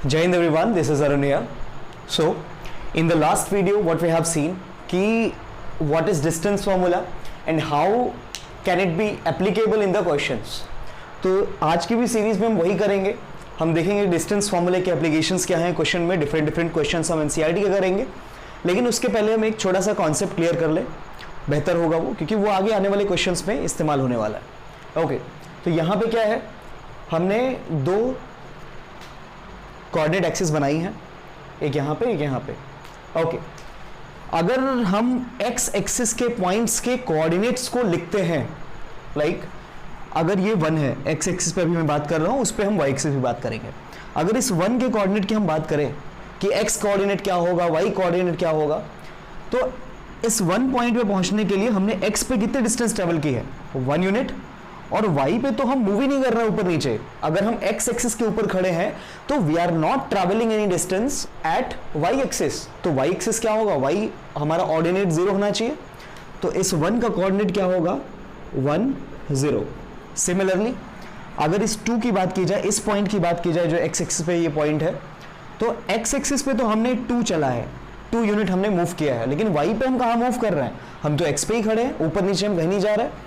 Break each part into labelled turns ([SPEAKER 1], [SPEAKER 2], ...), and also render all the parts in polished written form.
[SPEAKER 1] Jai Hind everyone, this is Arun here. So, in the last video what we have seen कि what is distance formula and how can it be applicable in the questions. तो आज की भी series में हम वही करेंगे. हम देखेंगे डिस्टेंस फॉर्मूले के एप्लीकेशंस क्या हैं क्वेश्चन में. डिफरेंट क्वेश्चंस हम एनसीईआरटी के करेंगे, लेकिन उसके पहले हम एक छोटा सा कॉन्सेप्ट क्लियर कर ले, बेहतर होगा वो, क्योंकि वो आगे आने वाले क्वेश्चंस में इस्तेमाल होने वाला है. ओके, तो यहाँ पे क्या है, हमने दो कोऑर्डिनेट एक्सिस बनाई हैं, एक यहाँ पे एक यहाँ पे. ओके, अगर हम एक्स एक्सिस के पॉइंट्स के कोऑर्डिनेट्स को लिखते हैं, लाइक अगर ये 1 है, एक्स एक्सिस पे अभी मैं बात कर रहा हूँ, उस पर हम वाई एक्सिस भी बात करेंगे. अगर इस 1 के कोऑर्डिनेट की हम बात करें कि एक्स कोऑर्डिनेट क्या होगा, वाई कोऑर्डिनेट क्या होगा, तो इस 1 पॉइंट पे पहुंचने के लिए हमने एक्स पे कितने डिस्टेंस ट्रेवल की है, 1 यूनिट, और y पे तो हम मूव ही नहीं कर रहे हैं ऊपर नीचे. अगर हम x एक्सिस के ऊपर खड़े हैं तो we are not travelling any distance at y axis. तो y एक्सिस क्या होगा, y हमारा ऑर्डिनेट 0 होना चाहिए, तो इस 1 का कोऑर्डिनेट क्या होगा, 1 0. सिमिलरली अगर इस 2 की बात की जाए, इस पॉइंट की बात की जाए जो x एक्सिस पे ये पॉइंट है, तो x एक्सिस पे तो हमने 2 चला है, 2 यूनिट हमने मूव किया है, लेकिन y पे हम कहाँ मूव कर रहे हैं, हम तो x पे ही खड़े हैं, ऊपर नीचे हम कहीं नहीं जा रहे हैं,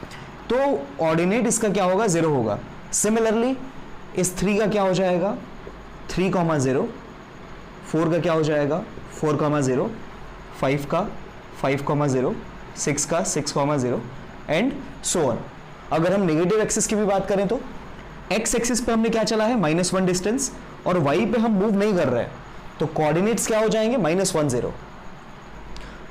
[SPEAKER 1] तो ऑर्डिनेट इसका क्या होगा, 0 होगा. सिमिलरली इस 3 का क्या हो जाएगा, 3,0, 4 का क्या हो जाएगा, 4,0, 5 का 5,0, 6 का 6,0 एंड सो ऑन. अगर हम नेगेटिव एक्सिस की भी बात करें तो एक्स एक्सिस पे हमने क्या चला है, -1 डिस्टेंस, और वाई पे हम मूव नहीं कर रहे हैं, तो कोऑर्डिनेट्स क्या हो जाएंगे, -1 0.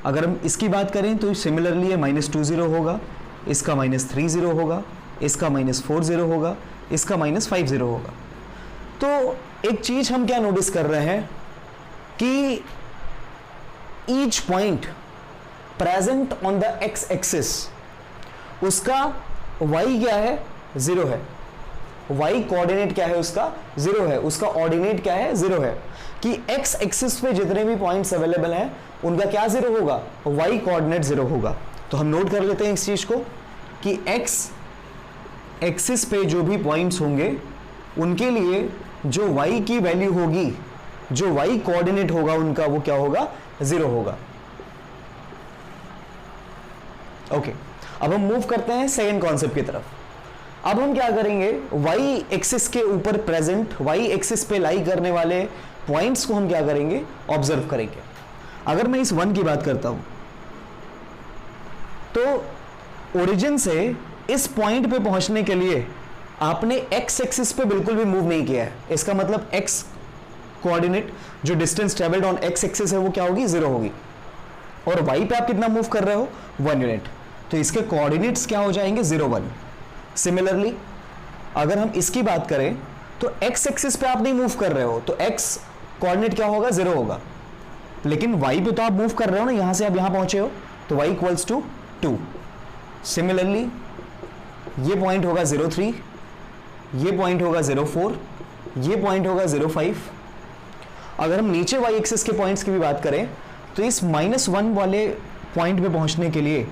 [SPEAKER 1] अगर हम इसकी बात करें तो सिमिलरली ये -2 होगा, इसका -3 होगा, इसका -4 होगा, इसका -5 होगा. तो एक चीज हम क्या नोटिस कर रहे हैं कि each point present on the x axis, उसका y क्या है, 0 है. y कोऑर्डिनेट क्या है, उसका 0 है, उसका ऑर्डिनेट क्या है, 0 है. कि x एक्सिस पे जितने भी पॉइंट्स अवेलेबल हैं उनका क्या 0 होगा, y कोऑर्डिनेट 0 होगा. तो हम नोट कर लेते हैं इस चीज को कि x एक्सिस पे जो भी पॉइंट्स होंगे उनके लिए जो y की वैल्यू होगी, जो y कोऑर्डिनेट होगा उनका, वो क्या होगा, 0 होगा. ओके, अब हम मूव करते हैं सेकेंड कॉन्सेप्ट की तरफ. अब हम क्या करेंगे, y एक्सिस के ऊपर प्रेजेंट, y एक्सिस पे लाई करने वाले पॉइंट्स को हम क्या करेंगे, ऑब्जर्व करेंगे. अगर मैं इस 1 की बात करता हूं तो ओरिजिन से इस पॉइंट पे पहुंचने के लिए आपने x एक्सिस पे बिल्कुल भी मूव नहीं किया है. इसका मतलब x कोऑर्डिनेट, जो distance travelled on x axis है, वो क्या होगी, 0 होगी, और y पे आप कितना मूव कर रहे हो, 1 यूनिट, तो इसके कोऑर्डिनेट्स क्या हो जाएंगे, 0 1. सिमिलरली अगर हम इसकी बात करें तो x एक्सिस पे आप नहीं मूव कर रहे हो, तो x कोऑर्डिनेट क्या होगा, 0 होगा, लेकिन y पे तो आप मूव कर रहे हो ना, यहां से आप यहां पहुंचे हो, तो y इक्वल्स टू 2. सिमिलरली ये पॉइंट होगा 0 3, ये पॉइंट होगा 0 4, ये पॉइंट होगा 0 5. अगर हम नीचे y एक्सिस के पॉइंट्स की भी बात करें तो इस -1 वाले पॉइंट पे पहुंचने के लिए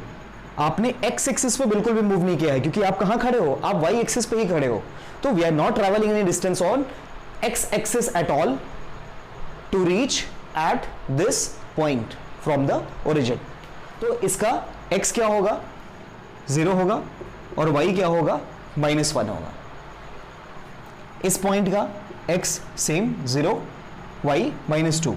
[SPEAKER 1] आपने x एक्सिस पे बिल्कुल भी मूव नहीं किया है, क्योंकि आप कहां खड़े हो, आप y एक्सिस पे ही खड़े हो. तो we are not travelling any distance on x axis at all to reach at this point from the origin. तो इसका x क्या होगा, 0 होगा, और y क्या होगा, -1 होगा. इस पॉइंट का x सेम 0, y -2.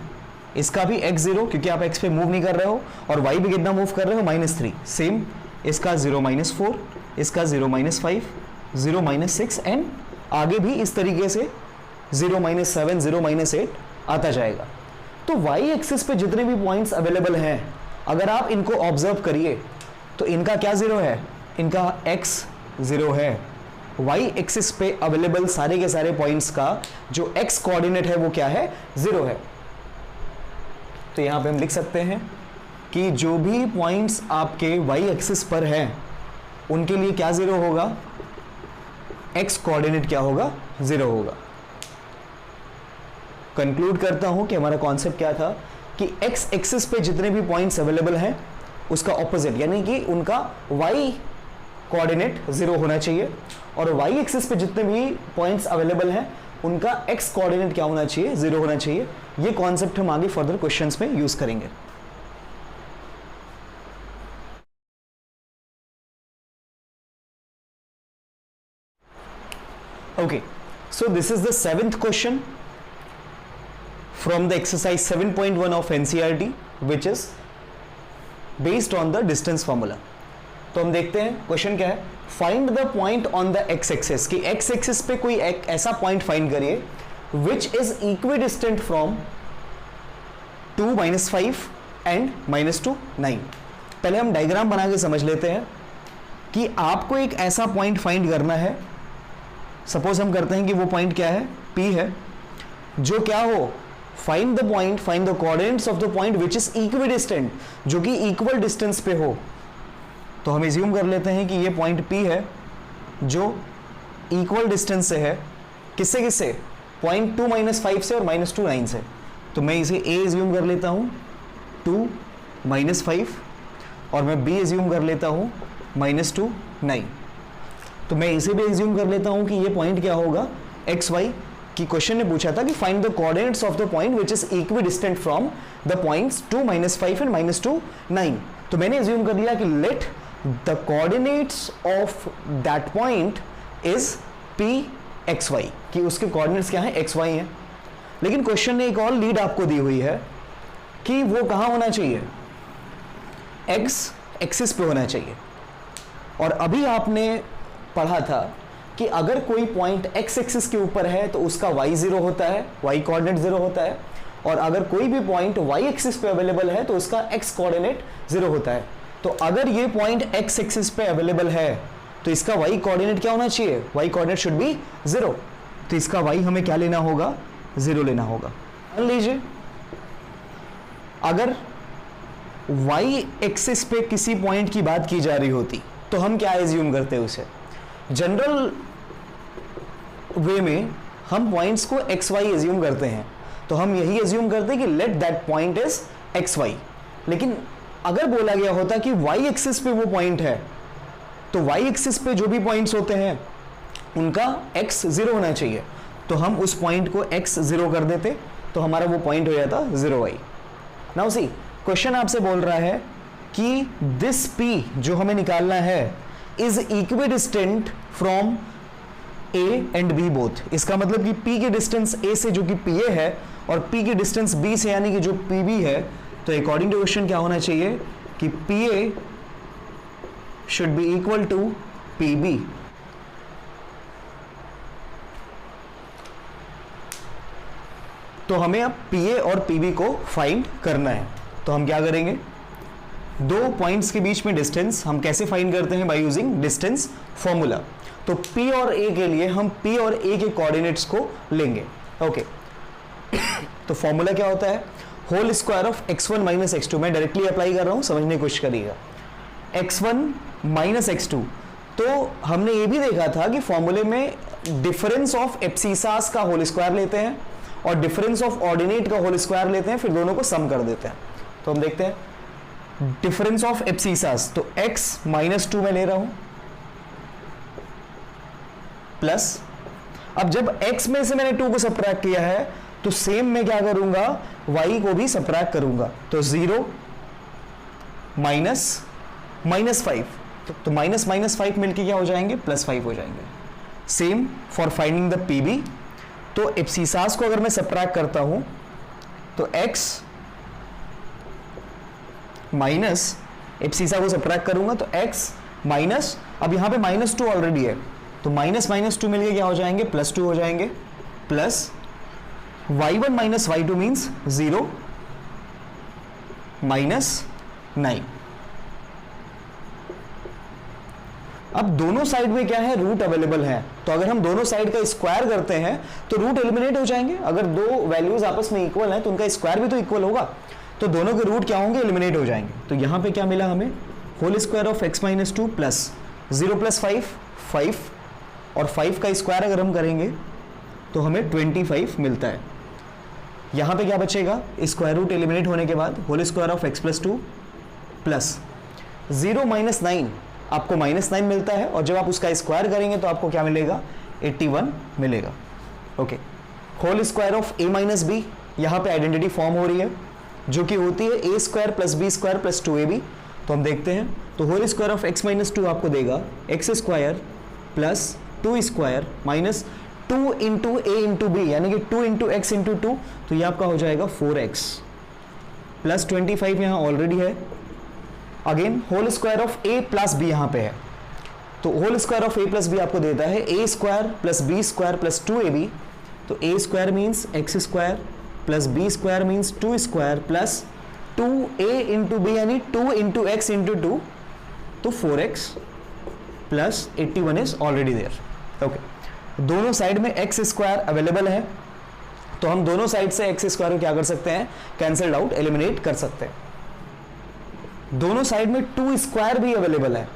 [SPEAKER 1] इसका भी x 0, क्योंकि आप x पे मूव नहीं कर रहे हो, और y भी कितना मूव कर रहे हो, -3. सेम इसका 0 -4, इसका 0 -5, 0 -6 एंड आगे भी इस तरीके से 0 -7, 0 -8 आता जाएगा. तो y एक्सिस पे जितने भी पॉइंट्स अवेलेबल हैं, अगर आप इनको ऑब्जर्व करिए तो इनका क्या 0 है, इनका x 0 है. y एक्सिस पे अवेलेबल सारे के सारे पॉइंट्स का जो x कोऑर्डिनेट है वो क्या है, 0 है. तो यहां पे हम लिख सकते हैं कि जो भी पॉइंट्स आपके y एक्सिस पर हैं उनके लिए क्या 0 होगा, x कोऑर्डिनेट क्या होगा, 0 होगा. कंक्लूड करता हूं कि हमारा कॉन्सेप्ट क्या था कि x एक्सिस पे जितने भी पॉइंट्स अवेलेबल हैं उसका ऑपोजिट, यानी कि उनका y कोऑर्डिनेट 0 होना चाहिए, और y एक्सिस पे जितने भी पॉइंट्स अवेलेबल हैं उनका x कोऑर्डिनेट क्या होना चाहिए, 0 होना चाहिए। ये कॉन्सेप्ट हम आगे फर्दर क्वेश्चंस में यूज करेंगे। Okay, so this is the 7th question from the exercise 7.1 of NCERT, which is based on the distance formula. तो हम देखते हैं क्वेश्चन क्या है, find the point on the x axis, कि एक्स एक्सिस पे कोई एक ऐसा पॉइंट फाइंड करिए which is equidistant from 2 - 5 and -2 9। पहले हम डायग्राम बना के समझ लेते हैं कि आपको एक ऐसा पॉइंट फाइंड करना है। सपोज हम करते हैं कि वो पॉइंट क्या है, P है, जो क्या हो, find the point, find the coordinates of the point which is equidistant, जो कि इक्वल डिस्टेंस पे हो। तो हम एज्यूम कर लेते हैं कि ये पॉइंट P है जो इक्वल डिस्टेंस से है, किससे किससे, पॉइंट 2 - 5 से और -2 9 से। तो मैं इसे A एज्यूम कर लेता हूँ 2 - 5 और मैं B एज्यूम कर लेता हूँ -2 9। तो मैं इसे भी एज्यूम कर लेता हूँ कि ये पॉइंट क्या होगा, एक्स वाई, की क्वेश्चन ने पूछा था कि find the coordinates of the point which is equidistant from the points 2 - 5 and -2 9। तो मैंने एज्यूम कर लिया कि let the coordinates of that point is P x y, कि उसके कोऑर्डिनेट्स क्या हैं, x y हैं। लेकिन क्वेश्चन ने एक और लीड आपको दी हुई है कि वो कहाँ होना चाहिए, x एक्सिस पे होना चाहिए। और अभी आपने पढ़ा था कि अगर कोई पॉइंट x एक्सिस के ऊपर है तो उसका y 0 होता है, y कोऑर्डिनेट 0 होता है, और अगर कोई भी पॉइंट y एक्सिस पे अवेलेबल है तो उसका x कोऑर्डिनेट 0 होता है। तो अगर ये पॉइंट x एक्सिस पे अवेलेबल है तो इसका y कोऑर्डिनेट क्या होना चाहिए, y कोऑर्डिनेट शुड बी 0। तो इसका y हमें क्या लेना होगा, 0 लेना होगा। मान लीजिए अगर y एक्सिस पे किसी पॉइंट की बात की जा रही होती तो हम क्या एज्यूम करते हैं, उसे जनरल वे में हम पॉइंट्स को एक्स वाई एज्यूम करते हैं। तो हम यही एज्यूम करते हैं कि let that point is x y. लेकिन अगर बोला गया होता कि वाई एक्सिस पे वो पॉइंट है, तो वाई एक्सिस पे जो भी पॉइंट्स होते हैं उनका एक्स 0 होना चाहिए। तो हम उस पॉइंट को एक्स 0 कर देते, तो हमारा वो पॉइंट हो जाता 0 वाई। नाउ सी, क्वेश्चन आपसे बोल रहा है कि दिस P जो हमें निकालना है is equidistant from A and B both. इसका मतलब कि P की डिस्टेंस A से जो कि PA है और P की डिस्टेंस B से यानी कि जो PB है, तो अकॉर्डिंग टू क्वेश्चन क्या होना चाहिए कि PA should be equal to PB। तो हमें अब PA और PB को फाइंड करना है। तो हम क्या करेंगे, दो पॉइंट्स के बीच में डिस्टेंस हम कैसे फाइंड करते हैं, बाय यूजिंग डिस्टेंस फॉर्मूला। तो P और A के लिए हम P और A के कोऑर्डिनेट्स को लेंगे। ओके तो फॉर्मूला क्या होता है, whole square of x1 - x2। मैं डायरेक्टली अप्लाई कर रहा हूं, समझने की कोशिश करिएगा। x1 - x2, तो हमने ये भी देखा था कि फॉर्मूले में डिफरेंस ऑफ एब्सिसास का होल स्क्वायर लेते हैं और डिफरेंस ऑफ ऑर्डिनेट का होल स्क्वायर लेते हैं, फिर दोनों को सम कर देते हैं। तो हम देखते हैं डिफरेंस ऑफ एब्सिसास, तो x -2 में ले रहा हूं प्लस, अब जब x में से मैंने 2 को सब्ट्रैक्ट किया है तो सेम मैं क्या करूंगा, y को भी सब्ट्रैक्ट करूंगा। तो 0 -5, तो -5 मिलके क्या हो जाएंगे, +5 हो जाएंगे। Same for finding the PB। तो एब्सिसास को अगर मैं सब्ट्रैक्ट करता हूं तो x माइनस एब्सिसा को सब्ट्रैक्ट करूंगा तो x माइनस, अब यहां पे -2 ऑलरेडी है, तो -2 मिलके क्या हो जाएंगे, +2 हो जाएंगे, प्लस y1 - y2 मीन्स 0 -9। अब दोनों साइड में क्या है, रूट अवेलेबल है, तो अगर हम दोनों साइड का स्क्वायर करते हैं तो रूट एलिमिनेट हो जाएंगे। अगर दो वैल्यूज आपस में इक्वल हैं तो उनका स्क्वायर भी तो इक्वल होगा, तो दोनों के रूट क्या होंगे, एलिमिनेट हो जाएंगे। तो यहां पे क्या मिला हमें, whole square of x - 2 plus 0 + 5 5, और 5 का स्क्वायर अगर हम करेंगे तो हमें 25 मिलता है। यहां पे क्या बचेगा, स्क्वायर रूट एलिमिनेट होने के बाद whole square of x + 2 plus 0 - 9, आपको -9 मिलता है, और जब आप उसका स्क्वायर करेंगे तो आपको क्या मिलेगा, 81 मिलेगा। Okay whole square of a minus b, यहाँ पे आइडेंटिटी फॉर्म हो रही है जो कि होती है a square plus b square plus 2ab। तो हम देखते हैं, तो whole square of x minus 2 आपको देगा x square plus 2 square minus 2 into a into b, यानी कि 2 इंटू एक्स इंटू 2, तो ये आपका हो जाएगा 4x प्लस 25 यहाँ ऑलरेडी है। Again whole square of a plus b यहाँ पे है, तो whole square of a plus b आपको देता है a square plus b square plus 2ab। तो a square means x square plus b square means 2 square plus 2a into b यानी 2 into x into 2, तो 4x plus 81 is already there. Okay, दोनों side में x square available है, तो हम दोनों side से एक्स स्क्वायर को क्या कर सकते हैं, कैंसल्ड आउट, एलिमिनेट कर सकते हैं। दोनों साइड में 2 स्क्वायर भी अवेलेबल है,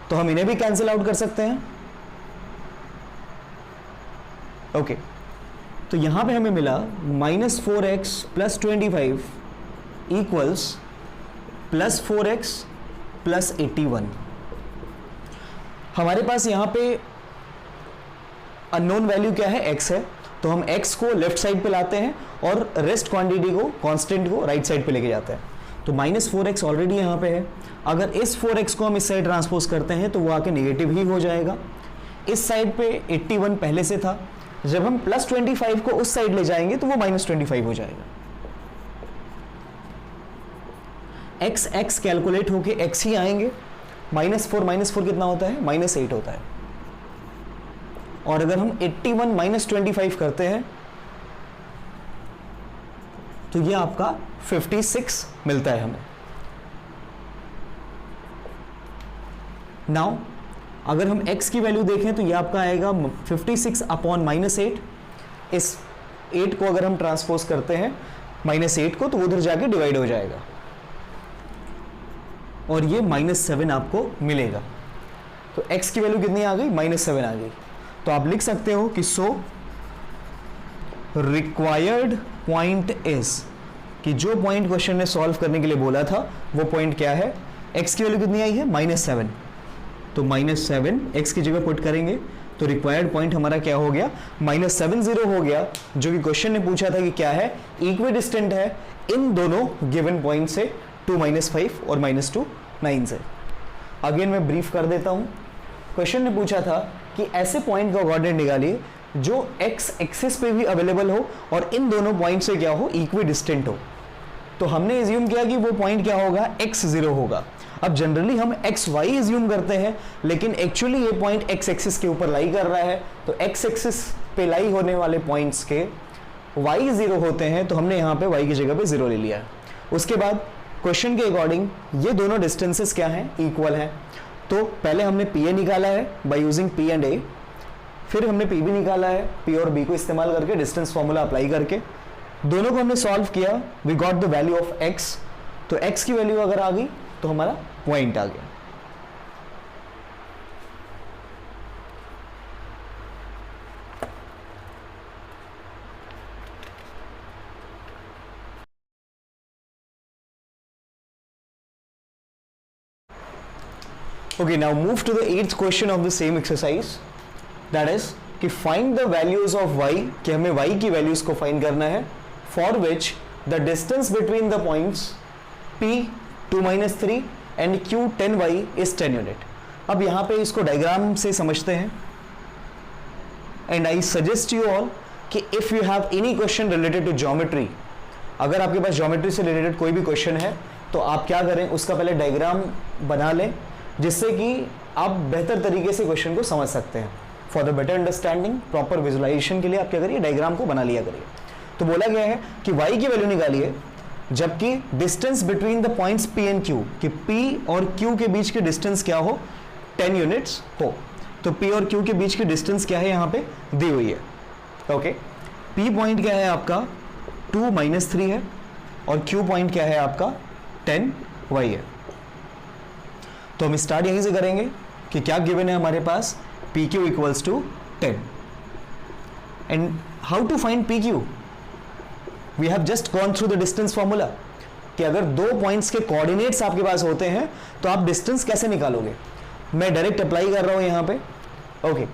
[SPEAKER 1] तो हम इन्हें भी कैंसिल आउट कर सकते हैं। ओके, तो यहां पे हमें मिला -4x plus 25 equals plus 4x plus 81। हमारे पास यहां पे अननोन वैल्यू क्या है, x है, तो हम x को लेफ्ट साइड पे लाते हैं और रेस्ट क्वांटिटी को, कांस्टेंट को राइट साइड पे लेके जाते हैं। तो -4x ऑलरेडी यहाँ पे है, अगर इस 4x को हम इस साइड ट्रांसपोज करते हैं तो वो आके नेगेटिव ही हो जाएगा। इस साइड पे 81 पहले से था, जब हम प्लस 25 को उस साइड ले जाएंगे तो वो -25 हो जाएगा। x कैलकुलेट होके x ही आएंगे, -4 कितना होता है, -8 होता है। और अगर हम 81 -25 करते हैं तो ये आपका 56 मिलता है हमें। नाउ अगर हम x की वैल्यू देखें तो ये आपका आएगा 56 अपॉन -8। इस 8 को अगर हम ट्रांसपोज करते हैं -8 को, तो उधर जाके डिवाइड हो जाएगा और ये -7 आपको मिलेगा। तो x की वैल्यू कितनी आ गई, -7 आ गई। तो आप लिख सकते हो कि सो रिक्वायर्ड पॉइंट इज, कि जो पॉइंट क्वेश्चन ने सॉल्व करने के लिए बोला था वो पॉइंट क्या है, x की वैल्यू कितनी आई है, -7। तो -7 x की जगह पुट करेंगे तो रिक्वायर्ड पॉइंट हमारा क्या हो गया, -70 हो गया, जो कि क्वेश्चन ने पूछा था कि क्या है, इक्वी डिस्टेंट है इन दोनों गिवन पॉइंट से, 2 -5 और -2 9 से। अगेन मैं ब्रीफ कर देता हूं, क्वेश्चन ने पूछा था कि ऐसे पॉइंट का कोऑर्डिनेट निकालिए जो x एक्सिस पे भी अवेलेबल हो और इन दोनों पॉइंट से क्या हो, इक्वी डिस्टेंट हो। तो हमने एज्यूम किया कि वो पॉइंट क्या होगा, x0 होगा। अब जनरली हम xy एज्यूम करते हैं, लेकिन एक्चुअली ये पॉइंट x एक्सिस के ऊपर लाई कर रहा है, तो x एक्सिस पे लाई होने वाले पॉइंट्स के y 0 होते हैं, तो हमने यहाँ पे y की जगह पे 0 ले लिया है। उसके बाद क्वेश्चन के अकॉर्डिंग ये दोनों डिस्टेंसेस क्या हैं, इक्वल हैं। तो पहले हमने PA निकाला है by using P and A, फिर हमने PB निकाला है P और B को इस्तेमाल करके, डिस्टेंस फॉर्मूला अप्लाई करके। दोनों को हमने सॉल्व किया, we got the value of x। तो x की वैल्यू अगर आ गई तो हमारा पॉइंट आ गया। Okay, now move to the 8th question of the same exercise, that is कि find the values of y, कि हमें y की वैल्यूज को फाइंड करना है, for which the distance between the points p 2-3 and q 10y is 10 unit। अब यहाँ पे इसको डायग्राम से समझते हैं, and I suggest you all कि if you have any question related to geometry, अगर आपके पास ज्योमेट्री से रिलेटेड कोई भी क्वेश्चन है तो आप क्या करें, उसका पहले डायग्राम बना लें, जिससे कि आप बेहतर तरीके से क्वेश्चन को समझ सकते हैं। For the better understanding, proper visualisation के लिए आप क्या करिए, डायग्राम को बना लिया करिए। तो बोला गया है कि y की वैल्यू निकालिए जबकि distance between the points p and q, कि p और q के बीच की डिस्टेंस क्या हो, 10 यूनिट्स हो। तो p और q के बीच की डिस्टेंस क्या है, यहाँ पे दी हुई है। ओके, p पॉइंट क्या है आपका 2-3 है और q पॉइंट क्या है आपका 10y है। तो हम स्टार्ट यहीं से करेंगे कि क्या गिवन है हमारे पास, PQ equals to 10 and how to find PQ, we have just gone through the distance formula, कि अगर दो पॉइंट्स के कोऑर्डिनेट्स आपके पास होते हैं तो आप डिस्टेंस कैसे निकालोगे। मैं डायरेक्ट अप्लाई कर रहा हूं यहां पे। ओके,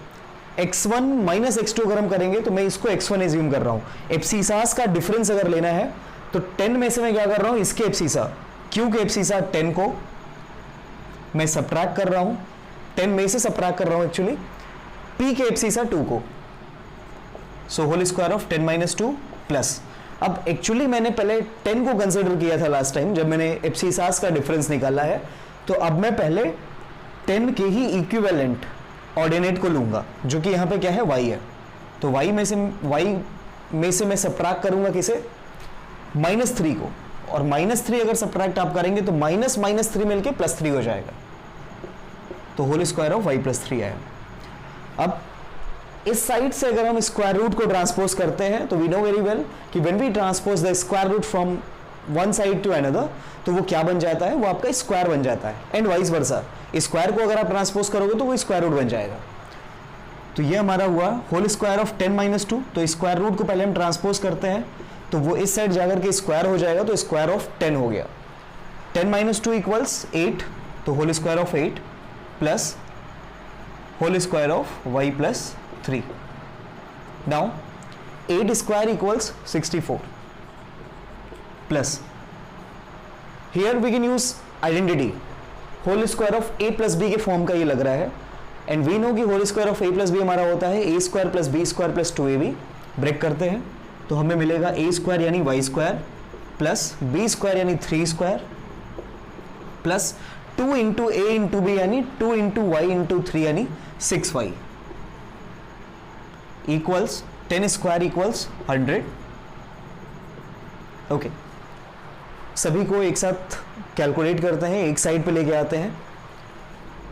[SPEAKER 1] x1 माइनस x2 अगर हम करेंगे तो मैं इसको x1 एज्यूम कर रहा हूं। एप्सिसास का डिफरेंस अगर लेना है तो 10 में से मैं क्या कर रहा हूं, इसके एप्सिसा, क्यू के एप्सिसा 10 को मैं सब्ट्रैक्ट कर रहा हूं, 10 में से सब्ट्रैक्ट कर रहा हूं एक्चुअली, p के एप्सिसा 2 को, so whole square of 10 minus 2 plus. अब एक्चुअली मैंने पहले 10 को कंसिडर किया था लास्ट टाइम जब मैंने एप्सिसास का डिफरेंस निकाला है, तो अब मैं पहले 10 के ही इक्विवेलेंट ऑर्डिनेट को लूंगा जो कि यहां पे क्या है, y है। तो y में से मैं सब्ट्रैक्ट करूंगा किसे, -3 को, और -3 अगर सब्ट्रैक्ट आप करेंगे तो -3 मिलके +3 हो जाएगा, तो होल स्क्वायर ऑफ y + 3 आया। अब इस साइड से अगर हम स्क्वायर रूट को ट्रांसपोज करते हैं तो वी नो वेरी वेल कि when we transpose the square root from one side to another, तो वो क्या बन जाता है, वो आपका स्क्वायर बन जाता है, एंड वाइस वर्सा। स्क्वायर को अगर आप ट्रांसपोज करोगे तो वो स्क्वायर रूट बन जाएगा। तो ये हमारा हुआ होल स्क्वायर ऑफ 10 माइनस 2। तो स्क्वायर रूट को पहले हम ट्रांसपोज करते हैं तो वो इस साइड जाकर के स्क्वायर हो जाएगा, तो स्क्वायर ऑफ 10 हो गया। 10 माइनस 2 इक्वल्स 8, तो whole square of 8 plus whole square of y + 3। Now 8 square equals 64 plus, here we can use identity, whole square of a + b के फॉर्म का ये लग रहा है, एंड वी नो कि whole square of a + b हमारा होता है a² + b² + 2ab। ब्रेक करते हैं तो हमें मिलेगा a² यानी y² प्लस b² यानी 3² प्लस 2 × a × b यानी 2 × y × 3 यानी 6y equals 10 square equals 100। Okay, सभी को एक साथ कैलकुलेट करते हैं, एक साइड पे लेके आते हैं।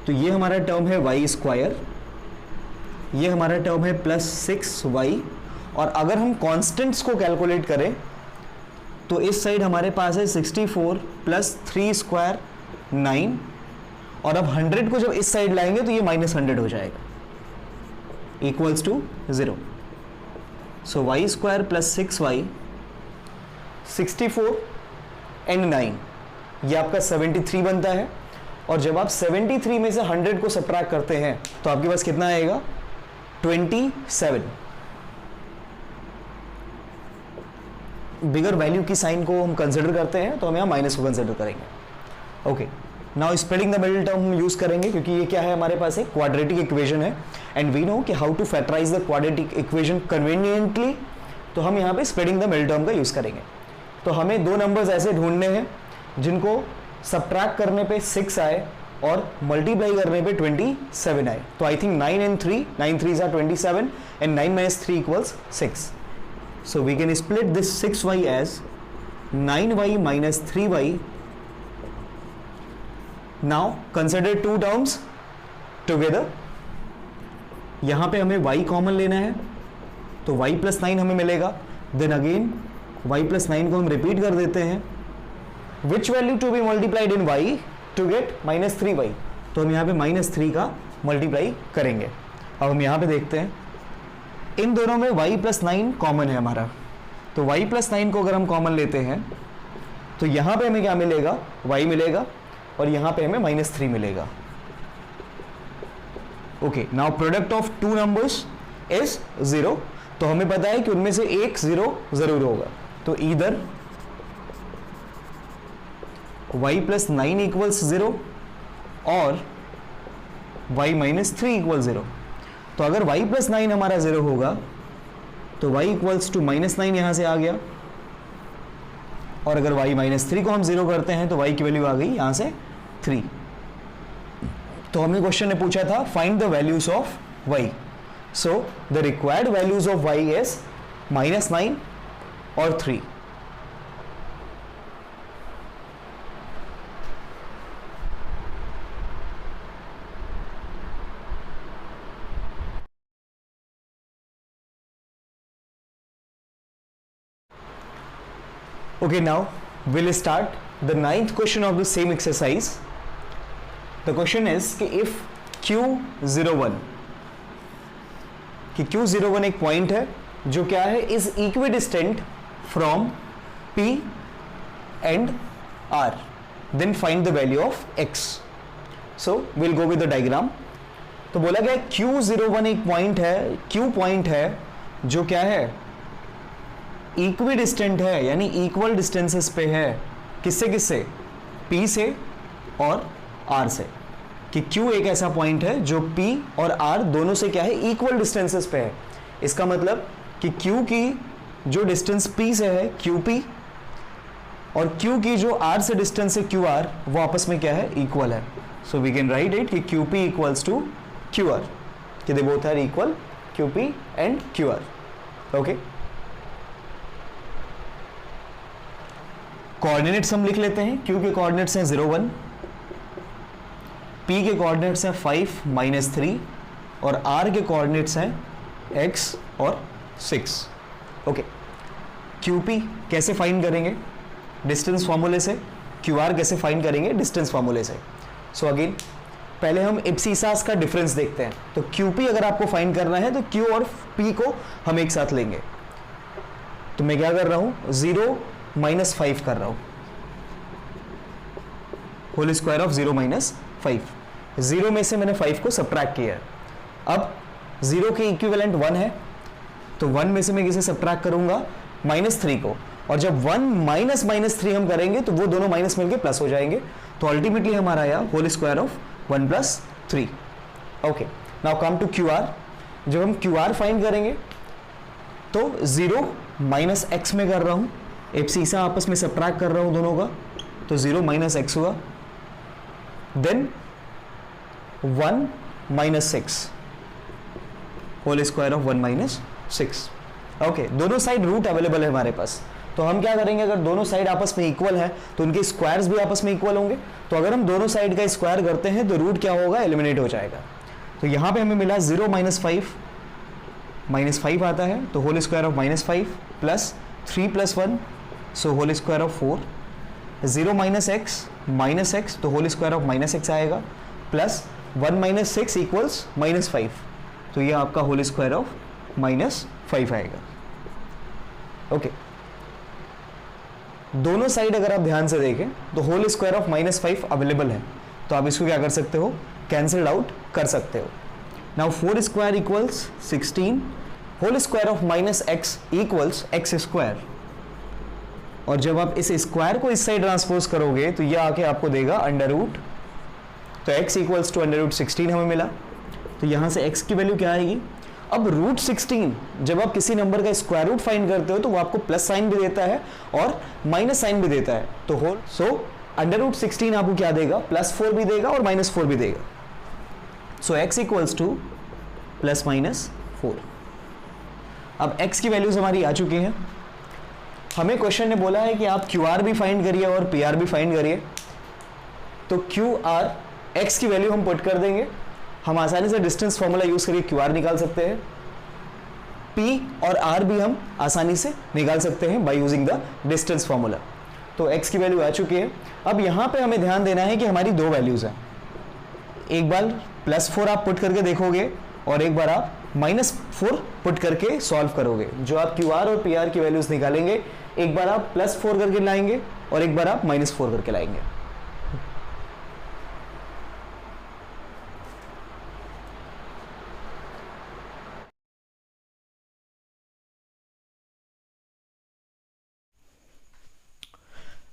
[SPEAKER 1] तो ये हमारा टर्म है y², ये हमारा टर्म है +6y, और अगर हम कांस्टेंट्स को कैलकुलेट करें तो इस साइड हमारे पास है 64 + 3² 9, और अब 100 को जब इस साइड लाएंगे तो ये -100 हो जाएगा, equals to 0। So y² + 6y, 64 and 9, ये आपका 73 बनता है। और जब आप 73 में से 100 को सब्ट्रैक्ट करते हैं तो आपके पास कितना आएगा, 27। बिगर वैल्यू की साइन को हम कंसिडर करते हैं तो हम यहाँ माइनस को कंसिडर करेंगे। Okay, now splitting the middle term हम यूज करेंगे क्योंकि ये क्या है, हमारे पास एक क्वाड्रेटिक इक्वेशन है, एंड वी नो कि how to factorise the quadratic equation conveniently. तो हम यहाँ पे स्प्लिटिंग द मिडिल टर्म का यूज करेंगे। तो हमें दो नंबर्स ऐसे ढूंढने हैं जिनको सब्ट्रैक्ट करने पे 6 आए और मल्टीप्लाई करने पे 27 आए। तो I think 9 and 3, 9 3s are 27 and 9 minus 3 equals 6. So we can split this 6y as 9y minus 3y. Now consider two terms together. यहाँ पे हमें y कॉमन लेना है तो y + 9 हमें मिलेगा। देन अगेन y + 9 को हम रिपीट कर देते हैं। Which value to be multiplied in y to get -3y? तो हम यहाँ पे -3 का मल्टीप्लाई करेंगे। अब हम यहाँ पे देखते हैं इन दोनों में y + 9 कॉमन है हमारा, तो y + 9 को अगर हम कॉमन लेते हैं तो यहाँ पे हमें क्या मिलेगा, y मिलेगा, और यहाँ पे हमें -3 मिलेगा। Okay, now product of two numbers is 0। तो हमें पता है कि उनमें से एक 0 जरूर होगा, तो ईदर y + 9 इक्वल्स 0 और y - 3 इक्वल्स 0। तो अगर y + 9 हमारा 0 होगा तो y इक्वल्स टू -9 यहां से आ गया, और अगर y - 3 को हम 0 करते हैं तो y की वैल्यू आ गई यहां से 3। तो हमें क्वेश्चन ने पूछा था find the values of y। So the required values of y is -9 और 3। Okay, now we'll start the 9th question of the same exercise. The question is कि if Q01, कि Q01 एक पॉइंट है जो क्या है, is equidistant from P and R, then find the value of X. So we'll go with the diagram. तो बोला गया Q01 एक पॉइंट है, Q पॉइंट है जो क्या है, इक्वी डिस्टेंट है, यानी इक्वल डिस्टेंसेस पे है। किससे किससे? P से और R से। कि Q एक ऐसा पॉइंट है जो P और R दोनों से क्या है, इक्वल डिस्टेंसेस पे है। इसका मतलब कि Q की जो डिस्टेंस P से है QP, और Q की जो R से डिस्टेंस है QR, वो आपस में क्या है, इक्वल है। So we can write it कि QP इक्वल्स टू QR, कि they both are equal, QP and QR। Okay, coordinates हम लिख लेते हैं। Q के कोऑर्डिनेट्स हैं 0 1, P के कोऑर्डिनेट्स हैं 5 -3, और R के कोऑर्डिनेट्स हैं x और 6। ओके, QP कैसे फाइंड करेंगे? डिस्टेंस फॉर्मूले से। QR कैसे फाइंड करेंगे? डिस्टेंस फॉर्मूले से। सो अगेन पहले हम एब्सिसास का डिफरेंस देखते हैं। तो QP अगर आपको फाइंड करना है तो Q और P को हम एक साथ लेंगे। तो मैं क्या कर रहा हूं, 0 - 5 कर रहा हूं, होल स्क्वायर ऑफ 0 - 5। 0 में से मैंने 5 को सब्ट्रैक्ट किया। अब 0 के इक्विवेलेंट 1 है, तो 1 में से मैं किसे सब्ट्रैक्ट करूंगा, -3 को। और जब 1 - -3 हम करेंगे तो वो दोनों माइनस मिलके प्लस हो जाएंगे। तो अल्टीमेटली हमारा आया whole square of 1 + 3। Okay, now come to QR। जब हम QR फाइंड करेंगे तो 0 - x में कर रहा हूं, एब्सिसा आपस में सब्ट्रैक्ट कर रहा हूं दोनों का, तो 0 - x हुआ। Then 1 - 6, whole square of 1 - 6। Okay, दोनों साइड रूट अवेलेबल है हमारे पास। तो हम क्या करेंगे, अगर दोनों साइड आपस में इक्वल है तो उनके स्क्वायर्स भी आपस में इक्वल होंगे। तो अगर हम दोनों साइड का स्क्वायर करते हैं तो रूट क्या होगा, एलिमिनेट हो जाएगा। तो यहां पे हमें मिला 0 - 5, -5 आता है, तो whole square of -5 plus 3 + 1, so whole square of 4। 0 - x, तो होल स्क्वायर ऑफ -x आएगा, प्लस 1 - 6 इक्वल्स -5, तो ये आपका होल स्क्वायर ऑफ -5 आएगा। ओके, दोनों साइड अगर आप ध्यान से देखें तो होल स्क्वायर ऑफ -5 अवेलेबल है, तो आप इसको क्या कर सकते हो, कैंसिल आउट कर सकते हो। Now 4 square equals 16, whole square of -x equals x²। और जब आप इस स्क्वायर को इस साइड ट्रांसपोज करोगे तो ये आके आपको देगा √, तो x इक्वल्स टू √16 हमें मिला। तो यहां से x की वैल्यू क्या आएगी, अब √16 जब आप किसी नंबर का स्क्वायर रूट फाइंड करते हो तो वो आपको प्लस साइन भी देता है और माइनस साइन भी देता है। तो होल √16 आपको क्या देगा, +4 भी देगा और -4 भी देगा। सो x इक्वल्स टू +-4। अब x की वैल्यूज हमारी आ चुकी हैं। हमें क्वेश्चन ने बोला है कि आप QR भी फाइंड करिए और PR भी फाइंड करिए। तो QR x की वैल्यू हम पुट कर देंगे, हम आसानी से डिस्टेंस फॉर्मूला यूज करके QR निकाल सकते हैं। P और R भी हम आसानी से निकाल सकते हैं by using the distance formula. तो x की वैल्यू आ चुकी है। अब यहां पे हमें ध्यान देना है कि हमारी दो वैल्यूज हैं। एक बार +4 आप पुट करके देखोगे और एक बार आप -4 पुट करके सॉल्व करोगे। जो आप QR और PR की वैल्यूज निकालेंगे, एक बार आप +4 करके लाएंगे और एक बार आप -4 करके लाएंगे।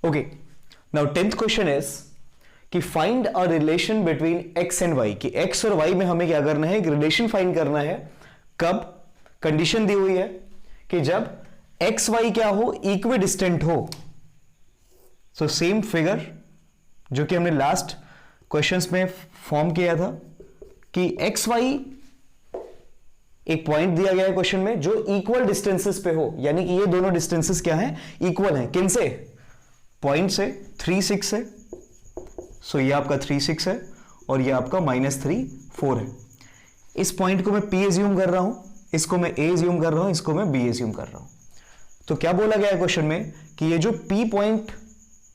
[SPEAKER 1] Okay, now 10th question is कि find a relation between x and y, कि x और y में हमें क्या करना है, एक रिलेशन फाइंड करना है। कब? कंडीशन दी हुई है कि जब x y क्या हो, इक्वी डिस्टेंट हो। सो सेम फिगर जो कि हमने लास्ट क्वेश्चंस में फॉर्म किया था कि x y एक पॉइंट दिया गया है क्वेश्चन में जो इक्वल डिस्टेंसेस पे हो, यानी कि ये दोनों डिस्टेंसेस क्या हैं, इक्वल हैं। किन से? पॉइंट से। 3 6 है, सो ये आपका 3 6 है और ये आपका -3 4 है। इस पॉइंट को मैं P एज्यूम कर रहा हूं, इसको मैं A एज्यूम कर रहा हूं, इसको मैं B एज्यूम कर रहा हूं। तो क्या बोला गया है क्वेश्चन में कि ये जो P पॉइंट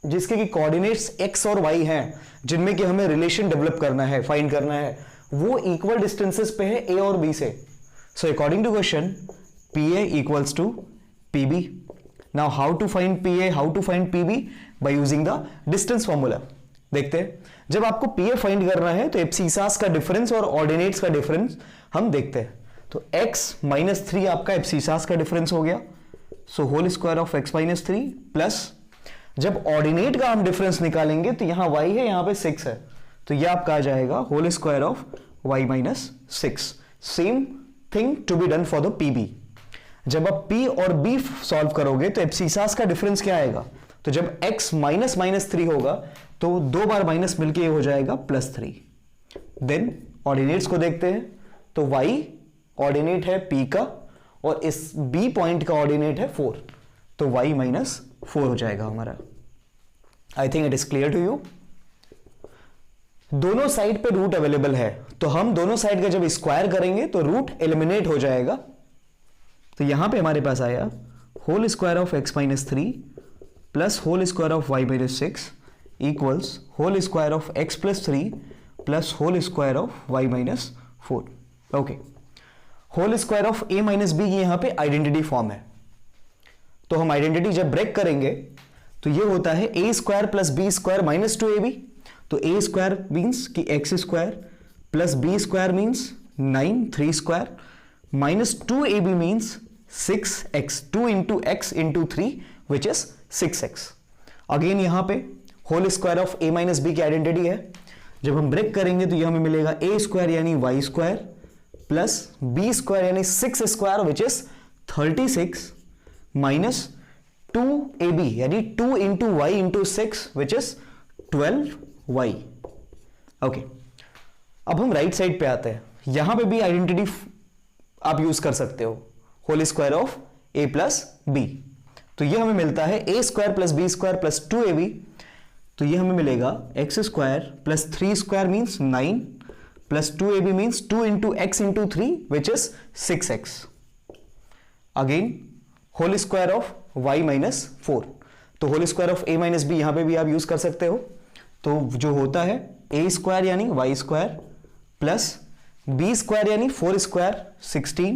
[SPEAKER 1] जिसके कि कोऑर्डिनेट्स x और y हैं, जिनमें कि हमें रिलेशन डेवलप करना है, फाइंड करना है, वो इक्वल डिस्टेंसेस पे है A और B से। So according to question PA equals to PB। Now how to find PA, how to find PB? By using the distance formula. देखते हैं, जब आपको पी ए फाइंड करना है तो एब्सिसास का डिफरेंस और ऑर्डिनेट्स का डिफरेंस हम देखते हैं। तो x माइनस 3 आपका एब्सिसास का डिफरेंस हो गया, so whole square of x minus 3 plus, जब ऑर्डिनेट का हम डिफरेंस निकालेंगे तो यहां y है, यहां पे 6 है, तो यह आपका आ जाएगा whole square of y minus 6। Same thing to be done for the pb। जब आप p और b सॉल्व करोगे तो एब्सिसास का डिफरेंस क्या आएगा, तो जब x माइनस माइनस 3 होगा तो 2 बार माइनस मिलके ये हो जाएगा +3। देन ऑर्डिनेट्स को देखते हैं, तो y ऑर्डिनेट है p का और इस b पॉइंट का ऑर्डिनेट है 4, तो y माइनस 4 हो जाएगा हमारा। I think it is clear to you. दोनों साइड पे रूट अवेलेबल है, तो हम दोनों साइड का जब स्क्वायर करेंगे तो रूट एलिमिनेट हो जाएगा। तो यहां पे हमारे पास आया whole square of x minus 3 plus whole square of y minus 6 equals whole square of x plus 3 plus whole square of y minus 4। Okay, whole square of a minus b यहां पे आइडेंटिटी फॉर्म है, तो हम identity जब break करेंगे तो ये होता है a square plus b square minus 2ab। तो a स्क्वायर मीन्स कि x square plus b square means 9 3 square minus 2ab means 6x, 2 into x into 3 which is 6x। Again यहां पे whole square of a minus b की identity है, जब हम break करेंगे तो यह हमें मिलेगा a स्क्वायर यानी y square plus b square यानी 6 square which is 36 minus 2ab यानी 2 into y into 6 which is 12y। Okay, अब हम राइट साइड पे आते हैं, यहां पे भी आइडेंटिटी आप यूज कर सकते हो, whole square of a plus b. तो ये हमें मिलता है a square plus b square plus 2ab, तो ये हमें मिलेगा x square plus 3 square means 9 plus 2ab means 2 into x into 3 which is 6x। Again whole square of y minus 4, तो whole square of a minus b यहां पे भी आप use कर सकते हो, तो जो होता है a स्क्वायर यानी y square plus b square यानी 4 square 16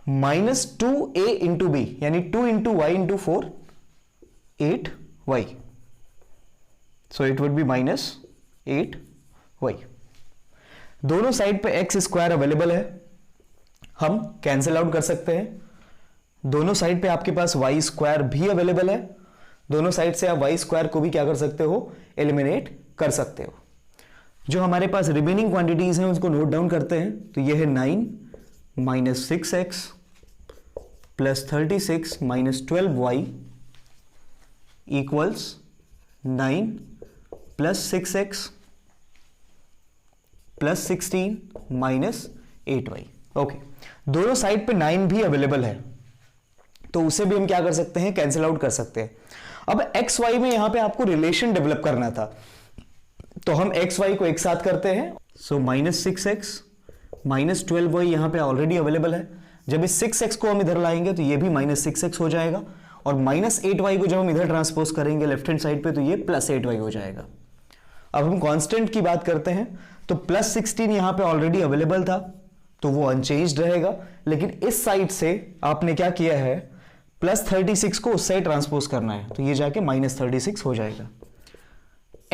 [SPEAKER 1] minus 2a into b यानी 2 into y into 4 8y, so it would be minus 8y। दोनों साइड पे x स्क्वायर अवेलेबल है, हम कैंसिल आउट कर सकते हैं। दोनों साइड पे आपके पास y स्क्वायर भी अवेलेबल है, दोनों साइड से आप y स्क्वायर को भी क्या कर सकते हो, एलिमिनेट कर सकते हो। जो हमारे पास रिमेनिंग क्वांटिटीज हैं उसको नोट डाउन करते हैं, तो ये है 9 minus 6x plus 36 minus 12y equals 9 plus 6x plus 16 minus 8y। Okay, दोनों साइड पे 9 भी अवेलेबल है, तो उसे भी हम क्या कर सकते हैं, कैंसिल आउट कर सकते हैं। अब एक्स वाई में यहां पे आपको रिलेशन डेवलप करना था, तो हम एक्स वाई को एक साथ करते हैं। So minus 6x minus 12y यहां पे ऑलरेडी अवेलेबल है, जब इस 6x को हम इधर लाएंगे तो ये भी माइनस 6x हो जाएगा, और माइनस 8y को जब हम इधर ट्रांसपोज करेंगे लेफ्ट हैंड साइड पे तो ये प्लस 8y हो जाएगा। अब हम कांस्टेंट की बात करते हैं, तो प्लस 16 यहां पे ऑलरेडी अवेलेबल था तो वो अनचेंज्ड रहेगा, लेकिन इस साइड से आपने क्या किया है, प्लस 36 को उस साइड ट्रांसपोज करना है, तो ये जाके माइनस 36 हो जाएगा।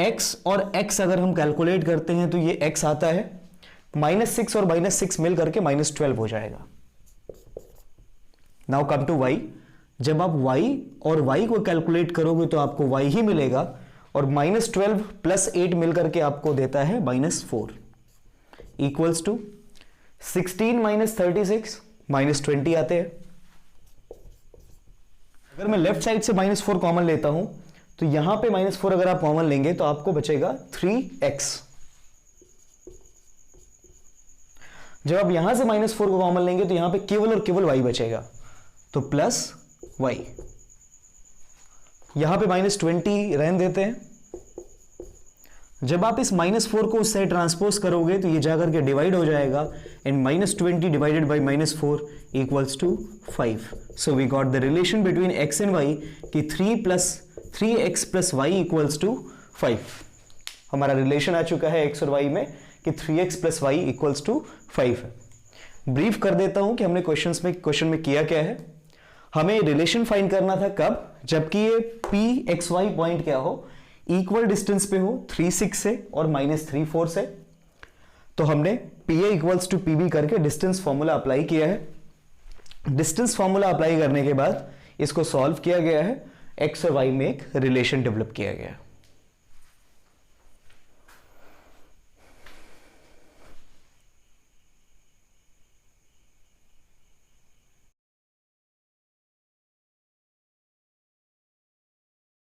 [SPEAKER 1] x और x अगर हम कैलकुलेट करते हैं तो ये x आता है, माइनस 6 और माइनस 6 मिल करके माइनस 12 हो जाएगा। नाउ कम टू y, जब आप y और y को कैलकुलेट करोगे तो आपको y ही मिलेगा, और माइनस 12 प्लस 8 मिल करके आपको देता है minus 4 equals to 16 minus 36 minus 20 आते हैं। अगर मैं लेफ्ट साइड से माइनस 4 कॉमन लेता हूं तो यहां पे माइनस 4 अगर आप कॉमन लेंगे तो आपको बचेगा 3x। जब आप यहां से माइनस 4 को कॉमन लेंगे तो यहां पे केवल और केवल y बचेगा, तो प्लस y। यहां पे माइनस 20 रहने देते हैं। जब आप इस माइनस 4 को उस साइड ट्रांसपोज करोगे तो ये जाकर के डिवाइड हो जाएगा, and minus 20 divided by minus 4 equals to 5। So we got the relation between x and y कि 3x plus y equals to 5। हमारा रिलेशन आ चुका है x और y में कि 3x plus y equals to 5 है। ब्रीफ कर देता हूं कि हमने क्वेश्चन में किया क्या है। हमें रिलेशन फाइंड करना था कब, जबकि ये p x y पॉइंट क्या हो, इक्वल डिस्टेंस पे हो 3 6 से और -3 4 से, तो हमने PA इक्वल्स टू PB करके डिस्टेंस फॉर्मूला अप्लाई किया है। डिस्टेंस फॉर्मूला अप्लाई करने के बाद इसको सॉल्व किया गया है, x और y में एक रिलेशन डेवलप किया गया है।